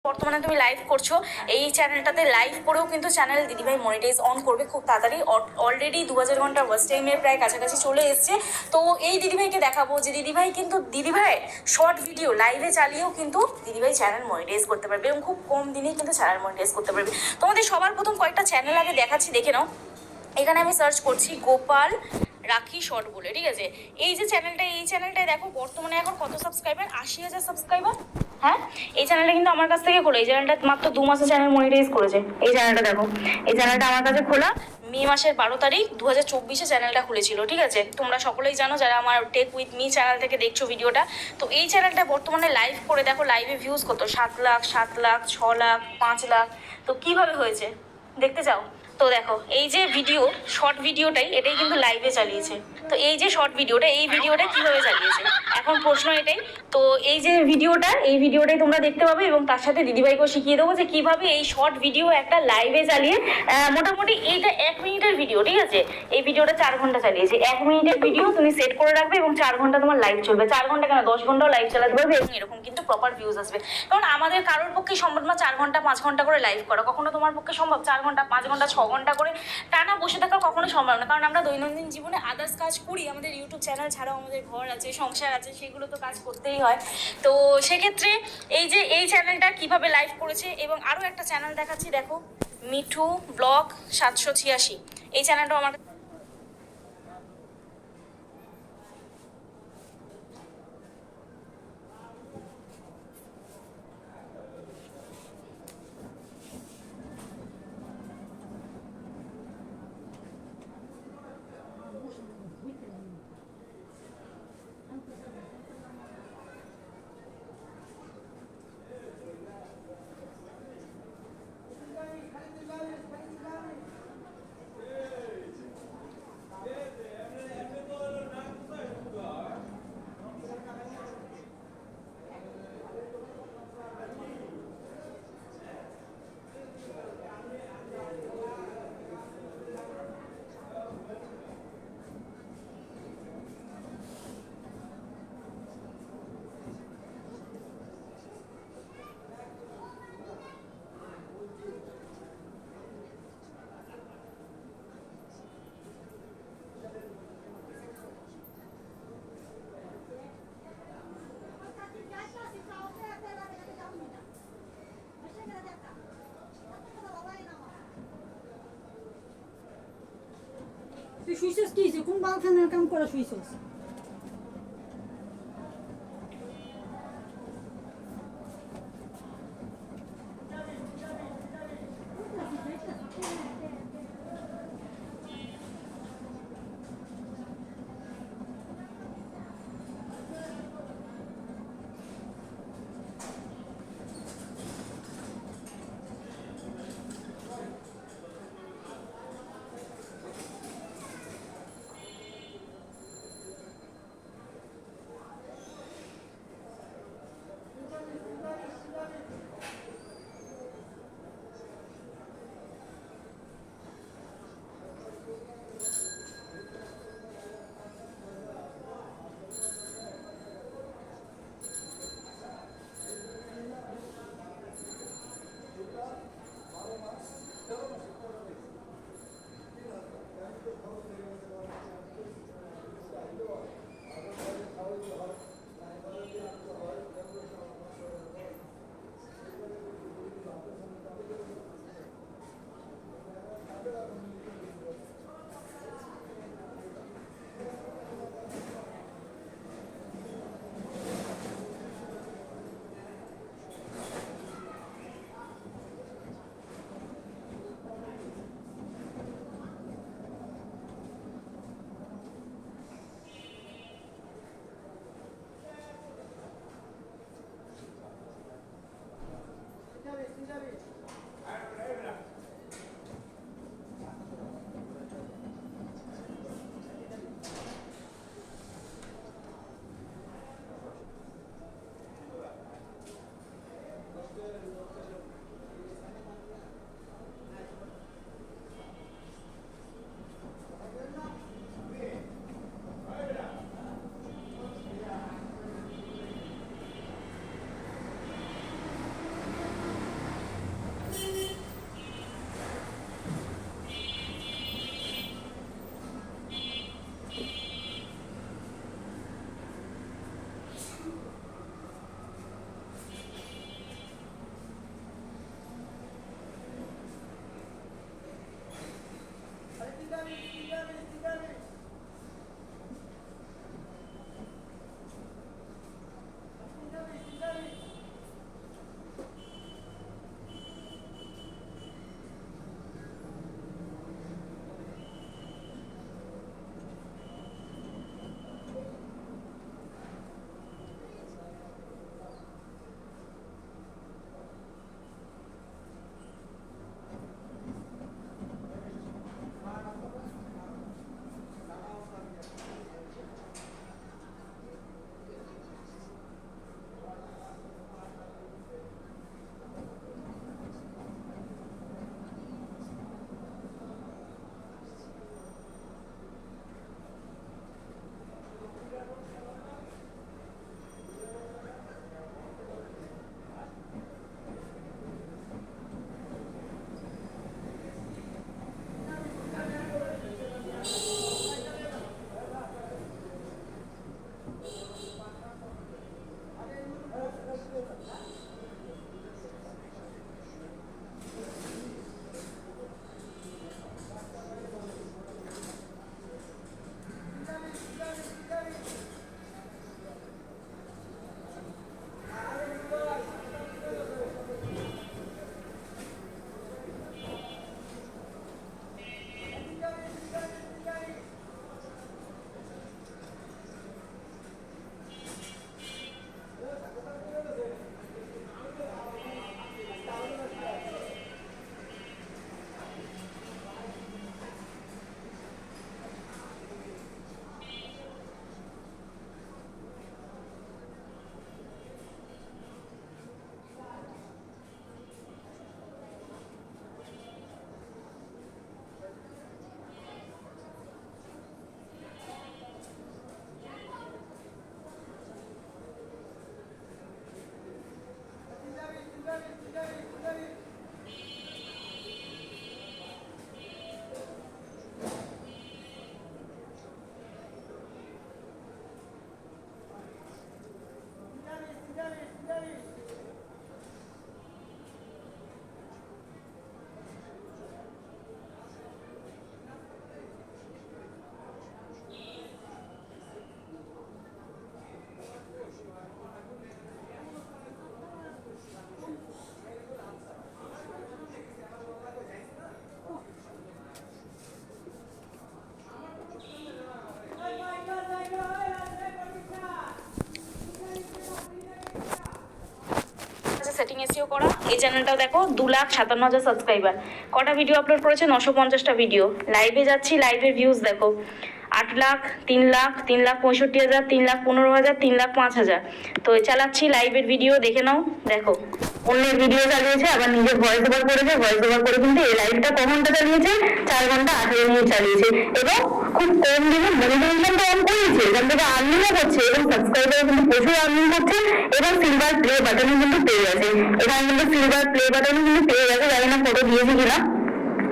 বর্তমানে তুমি লাইভ করছো, এই চ্যানেলটাতে লাইভ করেও কিন্তু চ্যানেল দিদিভাই মনিটাইজ অন করবে খুব তাড়াতাড়ি। অলরেডি 2000 ঘন্টা ওয়াচ টাইমের প্রায় কাছাকাছি চলে এসছে। তো এই দিদিভাইকে দেখাবো যে দিদিভাই কিন্তু দিদিভাই শর্ট ভিডিও লাইভে চালিয়েও কিন্তু দিদিভাই চ্যানেল মনিটাইজ করতে পারবে এবং খুব কম দিনেই কিন্তু চ্যানেল মনিটাইজ করতে পারবে। তোমাদের সবার প্রথম কয়েকটা চ্যানেল আগে দেখাচ্ছি, দেখে নাও। এখানে আমি সার্চ করছি গোপাল রাখি শর্ট বলে, ঠিক আছে। এই যে চ্যানেলটা, এই চ্যানেলটায় দেখো বর্তমানে এখন কত সাবস্ক্রাইবার, 80,000 সাবস্ক্রাইবার। হ্যাঁ, এই চ্যানেলটা কিন্তু আমার কাছ থেকে খোলা। এই চ্যানেলটা মাত্র 2 মাসে চ্যানেল মনিটাইজ করেছে। এই চ্যানেলটা দেখো, এই চ্যানেলটা আমার কাছে খোলা মে মাসের 12 তারিখ 2024 চ্যানেলটা খুলেছিল, ঠিক আছে। তোমরা সকলেই জানো যারা আমার টেক উইথ মি চ্যানেল থেকে দেখছো ভিডিওটা। তো এই চ্যানেলটা বর্তমানে লাইভ করে দেখো, লাইভে ভিউজ কত, 7 লাখ, 7 লাখ, 6 লাখ, 5 লাখ। তো কিভাবে হয়েছে দেখতে চাও? তো দেখো, এই যে ভিডিও শর্ট ভিডিওটাই এটাই কিন্তু লাইভে চালিয়েছে। তো এই যে শর্ট ভিডিওটা, এই ভিডিওটা কিভাবে চালিয়েছে এখন প্রশ্ন এটাই। তো এই যে ভিডিওটা, এই ভিডিওটাই তোমরা দেখতে পাবে এবং তার সাথে দিদিভাইকেও শিখিয়ে দেবো যে কিভাবে এই শর্ট ভিডিও একটা লাইভে চালিয়ে মোটামুটি এইটা 1 মিনিটের ভিডিও, ঠিক আছে। এই ভিডিওটা 4 ঘন্টা চালিয়েছে। 1 মিনিটের ভিডিও তুমি সেট করে রাখবে এবং 4 ঘন্টা তোমার লাইভ চলবে। 4 ঘন্টা কেন, 10 ঘন্টাও লাইভ চালাতে পারবে এবং এরকম কিন্তু প্রপার ভিউজ আসবে। কারণ আমাদের কারোর পক্ষে সম্ভব না 4 ঘন্টা 5 ঘন্টা করে লাইভ করা। কখনো তোমার পক্ষে সম্ভব 4 ঘন্টা 5 ঘন্টা 6 ঘন্টা করে টানা বসে থাকা কখনো সম্ভব না। কারণ আমরা দৈনন্দিন জীবনে আদার্স কাজ করি, আমাদের ইউটিউব চ্যানেল ছাড়াও আমাদের ঘর আছে, সংসার আছে, সেগুলো তো কাজ করতেই হয়। তো সেক্ষেত্রে এই যে এই চ্যানেলটা কিভাবে লাইভ করেছে, এবং আরও একটা চ্যানেল দেখাচ্ছি দেখো, মিঠু ব্লগ 786। এই চ্যানেলটাও আমার তুই শুইছিস কি কোন বালখানার কাম করে শুইছিস? এসিও করা। এই চ্যানেলটাও দেখো 2,57,000 সাবস্ক্রাইবার। কটা ভিডিও আপলোড করেছে? 950টা ভিডিও। লাইভে যাচ্ছি, লাইভের ভিউজ দেখো 8 লাখ, 3 লাখ, 3,65,000, 3,15,000, 3,05,000। তো চালাচ্ছি লাইভের ভিডিও, দেখে নাও। দেখো অন্যের ভিডিও চালিয়েছে, আবার নিজের ভয়েস ওভার করেছে, ভয়েস ওভার করে কিন্তু এই লাইভটা ক ঘন্টা চালিয়েছে? 4 ঘন্টা 18 মিনিট চালিয়েছে, এবং খুব কম দিনে মনিটাইজেশনটা অন করেছে, এখান থেকে আর্নিংও করছে, এবং সাবস্ক্রাইবার কিন্তু প্রচুর আর্নিং করছে, এবং সিলভার প্লে বাটনও কিন্তু পেয়ে গেছে। এখানে কিন্তু সিলভার প্লে বাটনও কিন্তু পেয়ে গেছে, জানি না ফটো দিয়েছি কিনা,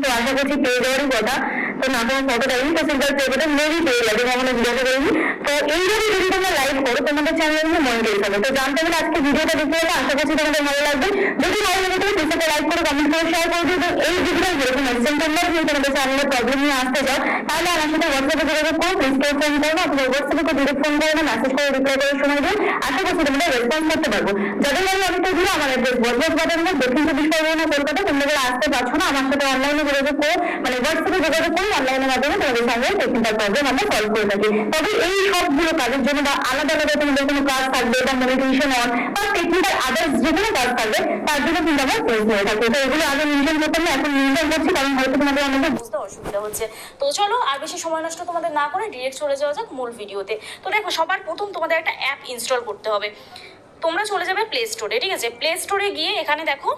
তো আশা করছি পেয়ে যাওয়ারই কথা। তো না তোমার ফটো দেয়নি, তো সিলভার প্লে বাটন মেবি পেয়ে যাবে, কখনো জিজ্ঞাসা করিনি। তো এইভাবে যদি তোমরা লাইভ করো তোমাদের চ্যানেলে কিন্তু মনিটাইজ হবে। তো জানতে গেলে আজকে ভিডিওটা দেখতে হবে, আশা করছি তোমাদের ভালো লাগবে। যদি ভালো লাগে তুমি ভিডিওটা লাইক করে কমেন্ট করে শেয়ার করে দিও। এই ভিডিও যেরকম এক্সাম তোমরা যদি তোমাদের চ্যানেলে প্রবলেম নিয়ে আসতে চাও, তাহলে আমার সাথে হোয়াটসঅ্যাপে যোগাযোগ করো, প্লিজ কেউ ফোন করো, অথবা হোয়াটসঅ্যাপে ডিরেক্ট ফোন করে না, মেসেজ করে রিপ্লাই করে সময় দিও। আশা করছি তোমরা রেসপন্স করতে পারবো। যাদের আমি অনেকটা দিও, আমার অ্যাড্রেস বজবজ বাজার, দক্ষিণ 24 কলকাতা। তোমরা যারা আসতে পারছো না, আমার সাথে অনলাইনে যোগাযোগ করো, মানে হোয়াটসঅ্যাপে যোগাযোগ করো, অনলাইনের মাধ্যমে তোমাদের সঙ্গে টেকনিক্যাল প্রবলেম আমরা সলভ করে থাকি। তবে এই সবগুলো কাজের জন্য বা আলাদা আলাদা তোমাদের কোনো কাজ থাকবে, বা মনিটাইজেশন অন বা টেকনিক্যাল আদার্স যে কোনো কাজ থাকবে, তার জন্য কিন্তু আমরা ফেস হয়ে থাকি। তো এগুলো আগে মেনশন করতাম না, এখন মেনশন করছি, কারণ হয়তো তোমাদের অনেকে বুঝতে অসুবিধা হচ্ছে। তো চলো আর বেশি সময় নষ্ট তোমাদের না করে ডিরেক্ট চলে যাওয়া যাক মূল ভিডিওতে। তো দেখো, সবার প্রথম তোমাদের একটা অ্যাপ ইনস্টল করতে হবে। তোমরা চলে যাবে প্লে স্টোরে, ঠিক আছে? প্লে স্টোরে গিয়ে এখানে দেখো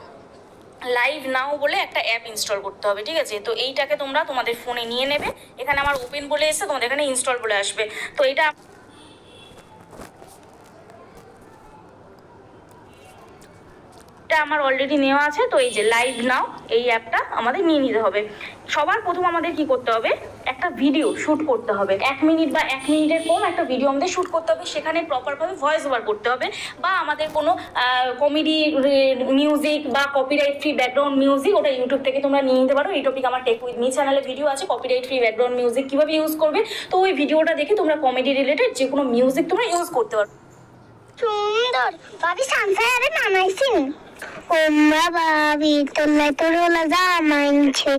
লাইভ নাও বলে একটা অ্যাপ ইনস্টল করতে হবে, ঠিক আছে? তো এইটাকে তোমরা তোমাদের ফোনে নিয়ে নেবে। এখানে আমার ওপেন বলে এসে তোমাদের এখানে ইনস্টল বলে আসবে। তো এটা আমার অলরেডি নেওয়া আছে। তো এই যে লাইভ নাও, এই অ্যাপটা আমাদের নিয়ে নিতে হবে। সবার প্রথম আমাদের কি করতে হবে? একটা ভিডিও শ্যুট করতে হবে। 1 মিনিট বা 1 মিনিটের কম একটা ভিডিও আমাদের শ্যুট করতে হবে। সেখানে প্রপারভাবে ভয়েস ওভার করতে হবে, বা আমাদের কোনো কমেডি মিউজিক বা কপিরাইট ফ্রি ব্যাকগ্রাউন্ড মিউজিক, ওটা ইউটিউব থেকে তোমরা নিয়ে নিতে পারো। এই টপিক আমার টেক উইথ মি চ্যানেলে ভিডিও আছে, কপিরাইট ফ্রি ব্যাকগ্রাউন্ড মিউজিক কীভাবে ইউজ করবে। তো ওই ভিডিওটা দেখে তোমরা কমেডি রিলেটেড যে কোনো মিউজিক তোমরা ইউজ করতে পারো। সুন্দর ভাবি সানসারে নামাইছিন। ওমরা ভাবি তোর লাই তোর ওলা জামাইছে।